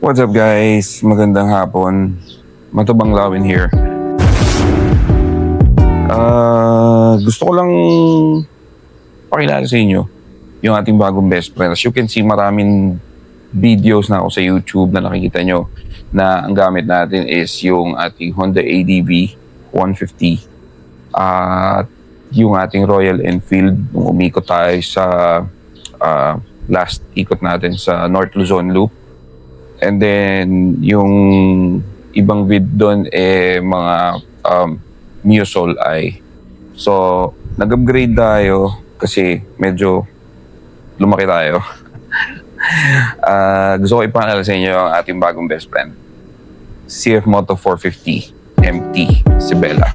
What's up guys? Magandang hapon. Matubang Lawin here. Gusto ko lang pakilala sa inyo yung ating bagong best friend. As you can see, maraming videos na ako sa YouTube na nakikita nyo na ang gamit natin is yung ating Honda ADV 150 at yung ating Royal Enfield nung umikot tayo sa last ikot natin sa North Luzon Loop. And then, yung ibang vid doon mga Musol ay. So, nag-upgrade tayo kasi medyo lumaki tayo. Gusto ko ipakilala sa inyo ang ating bagong best friend. CF Moto 450 MT, si Bella.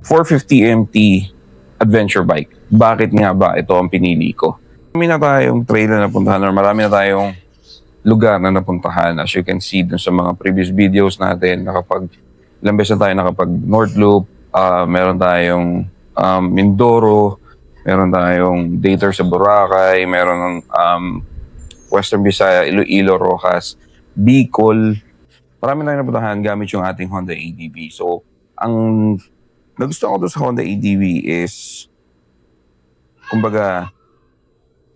.450 MT adventure bike. Bakit nga ba ito ang pinili ko? Marami na tayong trail na napuntahan or marami na tayong lugar na napuntahan. As you can see dun sa mga previous videos natin, ilang beses na tayo nakapag North Loop, meron tayong Mindoro, meron tayong Dater sa Boracay, meron Western Visaya, Iloilo, Rojas, Bicol. Marami na tayong napuntahan gamit yung ating Honda ADV. So, ang nagustuhan ko doon sa Honda ADV is, kumbaga,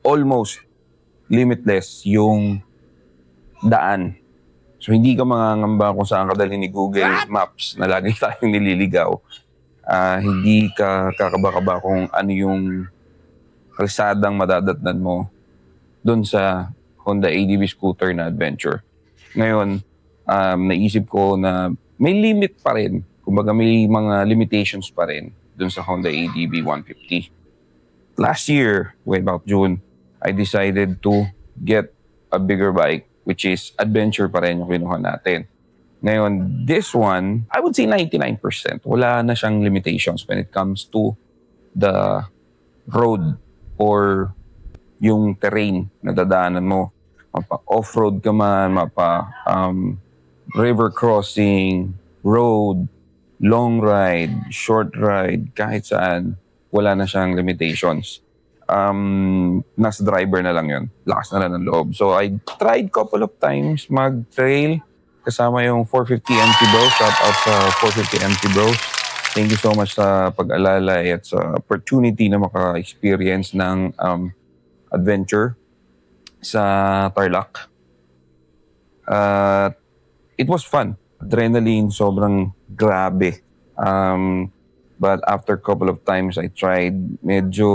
almost limitless yung daan. So, hindi ka mangangamba kung saan ka dalhin ni Google Maps na lagi tayong nililigaw. Hindi ka kakaba-kaba kung ano yung kalsadang madadatnan mo doon sa Honda ADV scooter na adventure. Ngayon, naisip ko na may limit pa rin. Kumbaga may mga limitations pa rin dun sa Honda ADV 150. Last year, way about June, I decided to get a bigger bike, which is adventure pa rin yung kinuha natin. Ngayon, this one, I would say 99%. Wala na siyang limitations when it comes to the road or yung terrain na dadaanan mo. Mapa-off-road ka man, river crossing, road, long ride, short ride, kahit saan, wala na siyang limitations. Nasa driver na lang yun. Lakas na lang ng loob. So, I tried couple of times mag-trail kasama yung 450 MT Bros. Shout out sa 450 MT Bros. Thank you so much sa pag-alalay at sa opportunity na maka-experience ng adventure sa Tarlac. It was fun. Adrenaline, sobrang grabe. But after a couple of times I tried, medyo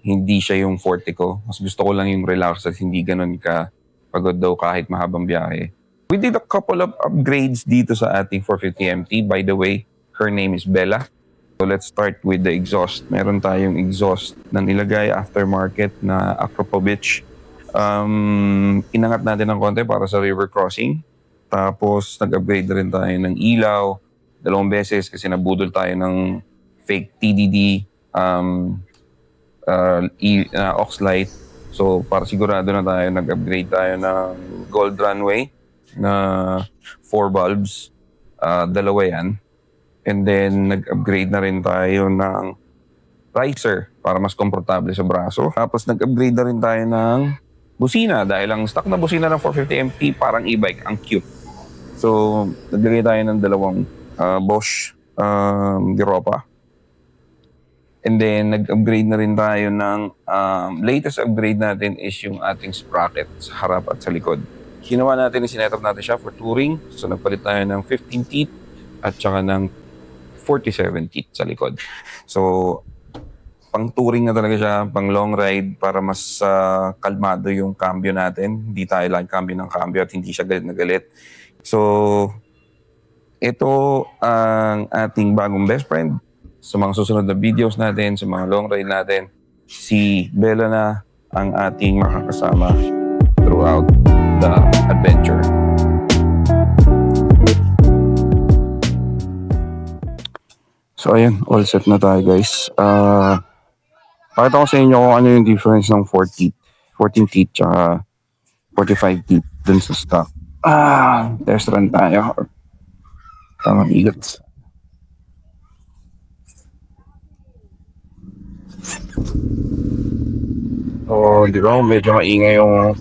hindi siya yung forte ko. Mas gusto ko lang yung relax at hindi ganun ka pagod daw kahit mahabang biyahe. We did a couple of upgrades dito sa ating 450 MT. By the way, her name is Bella. So let's start with the exhaust. Meron tayong exhaust na nilagay aftermarket na Akropovich. Inangat natin ng konti para sa river crossing. Tapos, nag-upgrade na rin tayo ng ilaw 2 beses kasi nabudol tayo ng fake TDD aux light. So, para sigurado na tayo, nag-upgrade tayo ng gold runway na 4 bulbs. 2 yan. And then, nag-upgrade na rin tayo ng riser para mas komportable sa braso. Tapos, nag-upgrade na rin tayo ng busina dahil ang stock na busina ng 450 MT parang e-bike, ang cute. So, naglagay tayo ng 2 Bosch Europa. And then, nag-upgrade na rin tayo ng latest upgrade natin is yung ating sprocket sa harap at sa likod. Ginawa natin, sinetup natin siya for touring. So, nagpalit tayo ng 15 teeth at saka ng 47 teeth sa likod. So, pang touring na talaga siya, pang long ride para mas kalmado yung cambio natin. Hindi tayo lang cambio ng cambio at hindi siya galit na galit. So, ito ang ating bagong best friend. Sa mga susunod na videos natin, sa mga long ride natin, si Bella na ang ating makakasama throughout the adventure. So, ayan, all set na tayo guys. Pakita ko sa inyo kung ano yung difference ng 14 teeth tsaka 45 teeth dun sa stock. Test run tayo. Tamang igat. So, di ba, medyo maingay yung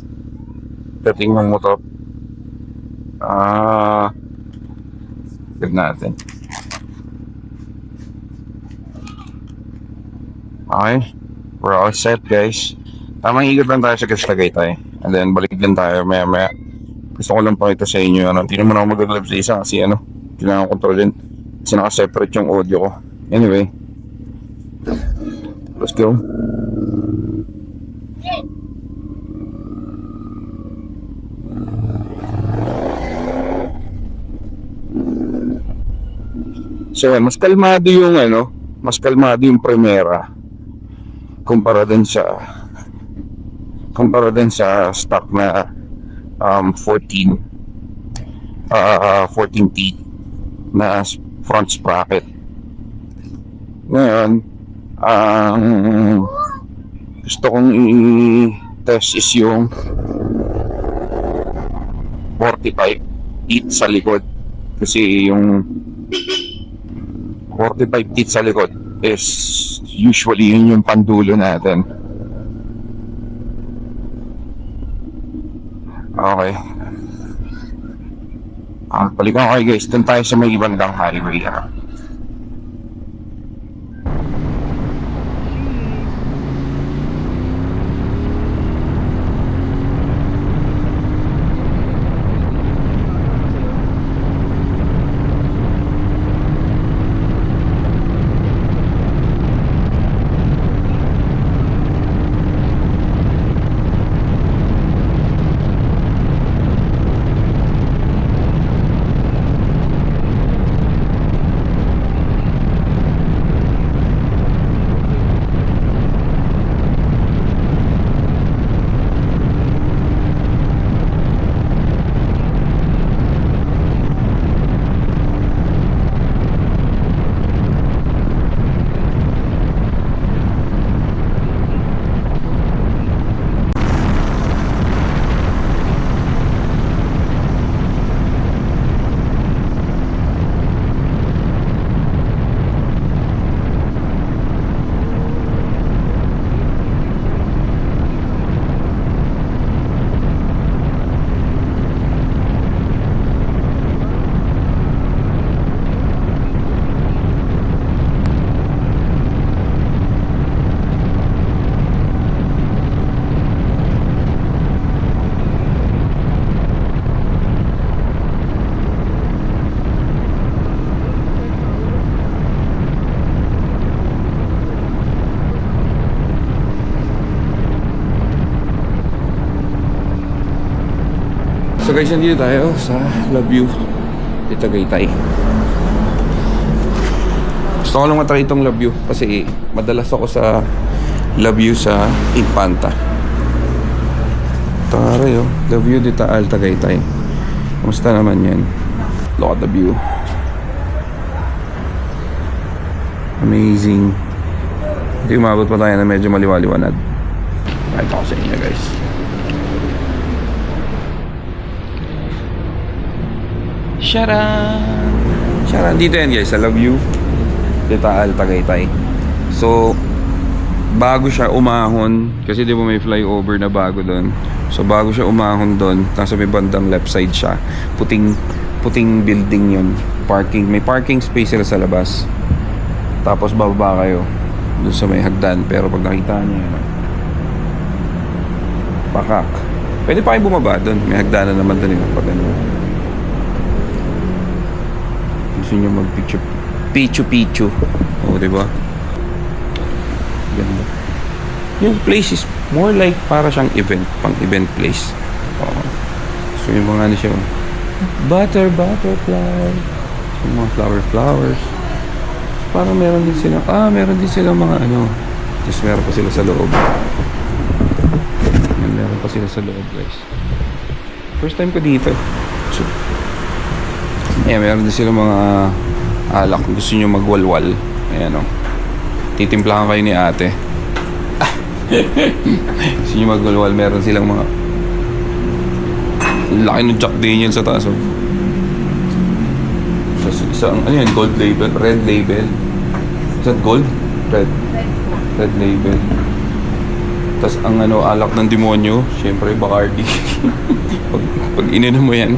dating ng motor. Tignan natin. Okay, we're all set guys. Tamang ikot lang tayo sa Tagaytay. And then balik din tayo maya maya. Gusto ko lang pakita sa inyo, ano, hindi naman ako mag-live sa isa kasi ano, kailangan kontrolin. Kasi naka-separate yung audio ko. Anyway, let's go. So, mas kalmado yung ano, mas kalmado yung Primera kumpara din sa stock na 14 14 teeth na front sprocket. Ngayon, ang gusto kong i-test is yung 45 teeth sa likod. Kasi yung 45 teeth sa likod is usually yun yung pandulo natin. Okay. Balikan ko kayo guys. Doon tayo sa may ibandang highway. So guys, nandito tayo sa Love de Tagaytay. Gusto ko lang matry itong Love kasi madalas ako sa Love sa Infanta. Taray oh, Love de Tagaytay. Kamusta naman yan? Look at the view. Amazing. Hindi umabot pa tayo na medyo maliwaliwanag. Kahit ako sa inyo guys. Sharan dito yan guys, sa Love de Tagaytay. So bago siya umahon, kasi di ba may flyover na bago doon. So bago siya umahon doon, nasa may bandang left side siya. Puting building yun. May parking space sila sa labas. Tapos bababa kayo doon sa may hagdan. Pero pag nakita niyo yan, pakak. Pwede pa kayo bumaba doon. May hagdanan naman doon yung pag ano. Gusto nyo mag-picture Pichu. O, diba? Ganda. Yung place is more like para siyang pang-event place. So, yung mga ano siya, butterfly. Yung mga flowers. Parang meron din sila mga ano. Tapos meron pa sila sa loob. Meron pa sila sa loob, guys. First time ko dito. So, meron din sila mga alak. Gusto nyo magwalwal. Ayan o. Titimplahan kayo ni ate. Gusto nyo magwalwal. Meron silang mga laki ng Jack Daniel sa taas. Isang, ano yan? Gold label? Red label? Is that gold? Red label. Tas ang alak ng demonyo, syempre Bacardi. pag ininom mo yan,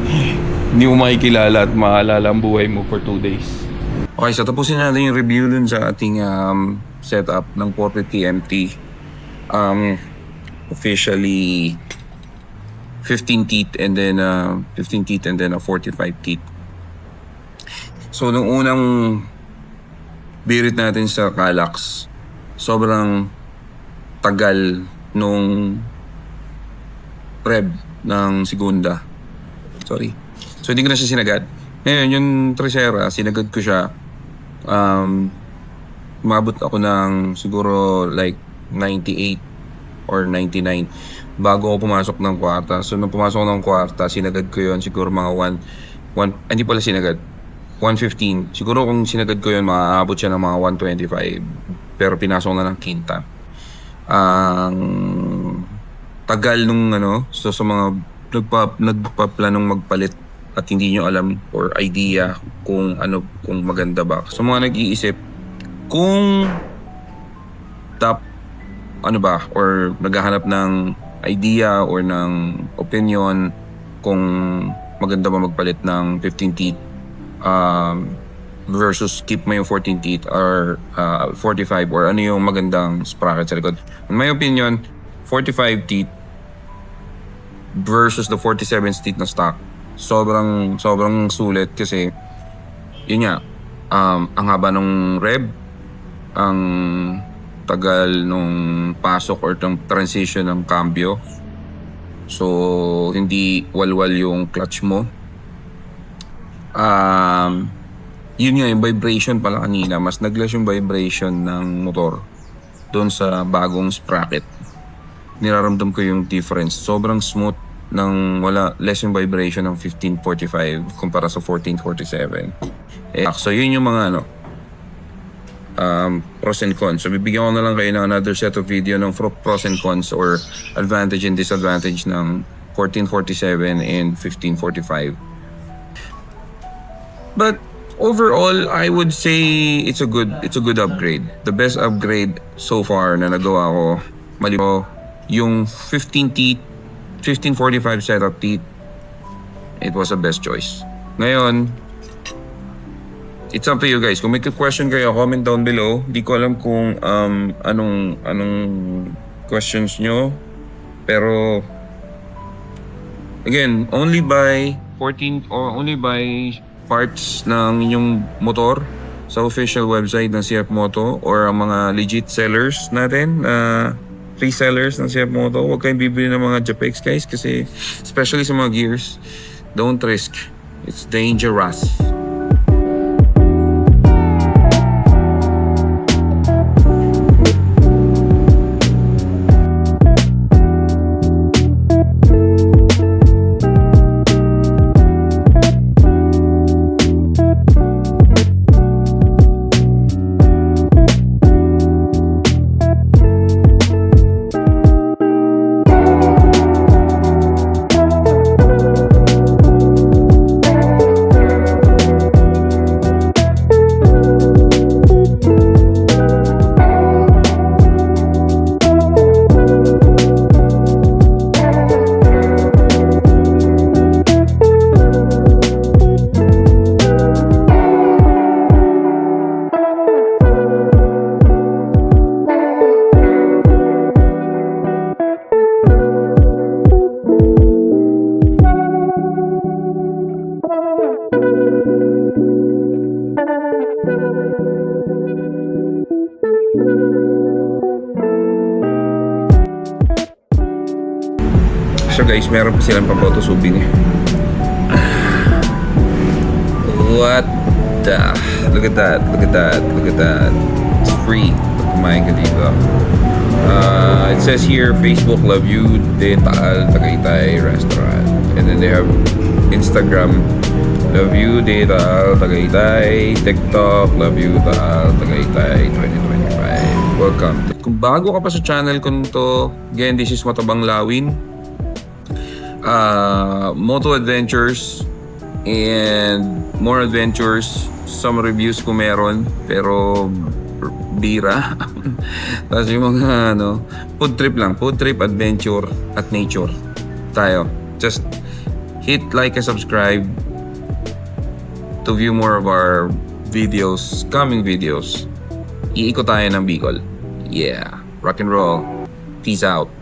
hindi mo makikilala at maalala ang buhay mo for 2 days. Okay, so tapusin natin yung review dun sa ating setup ng 450 MT. Officially 15 teeth and then 15 teeth and then a 45 teeth. So nung unang birit natin sa Calax, sobrang tagal nung rev ng segunda. Sorry. So hindi ko na siya sinagad. Ngayon yung Tresera, sinagad ko siya. Umabot ako ng siguro like 98 or 99 bago ako pumasok ng kwarta. So nung pumasok ng kwarta, sinagad ko yon siguro mga 1 hindi pala sinagad, 115. Siguro kung sinagad ko yon, maaabot siya ng mga 125. Pero pinasok na ng quinta. Ang tagal nung so sa mga nagpaplanong magpalit at hindi nyo alam or idea kung maganda ba. So mga nag-iisip kung top or naghahanap ng idea or ng opinion kung maganda ba magpalit ng 15 teeth versus keep mo yung 14 teeth or 45 or ano yung magandang sprocket sa likod. In my opinion, 45 teeth versus the 47 teeth na stock, sobrang sulit kasi yun nga, ang haba ng rev, ang tagal nung pasok or ng transition ng cambio. So hindi walwal yung clutch mo. Yun nga, yung vibration pala kanina, mas naglas yung vibration ng motor doon sa bagong sprocket. Niraramdam ko yung difference. Sobrang smooth ng less yung vibration ng 1545 kumpara sa 1447. So yun yung mga pros and cons. So bibigyan ko na lang kayo ng another set of video ng pros and cons or advantage and disadvantage ng 1447 and 1545. But overall, I would say it's a good upgrade. The best upgrade so far na nagawa ko, yung 15 teeth, 1545 setup teeth, it was the best choice. Ngayon, it's up to you guys. Kung may question kayo, comment down below. Di ko alam kung anong questions nyo. Pero again, only buy parts ng inyong motor sa official website ng CF Moto or ang mga legit sellers natin, resellers ng CF Moto. Huwag kayong bibili ng mga Japex guys kasi especially sa mga gears, don't risk. It's dangerous. So guys, meron pa silang pang-photo souvenir. What the? Look at that. It's free. Kumain ka dito. It says here, Facebook love you, de Taal Tagaytay Restaurant. And then they have Instagram, love you, de Taal Tagaytay. TikTok, love you, Taal Tagaytay 2025. Welcome. Kung bago ka pa sa channel ko nito, again, this is Matabang Lawin. Moto adventures and more adventures. Some reviews ko meron, pero bira. Tapos yung mga food trip lang. Food trip, adventure, at nature. Tayo. Just hit like and subscribe to view more of our videos, coming videos. Iikot tayo ng Bicol. Yeah. Rock and roll. Peace out.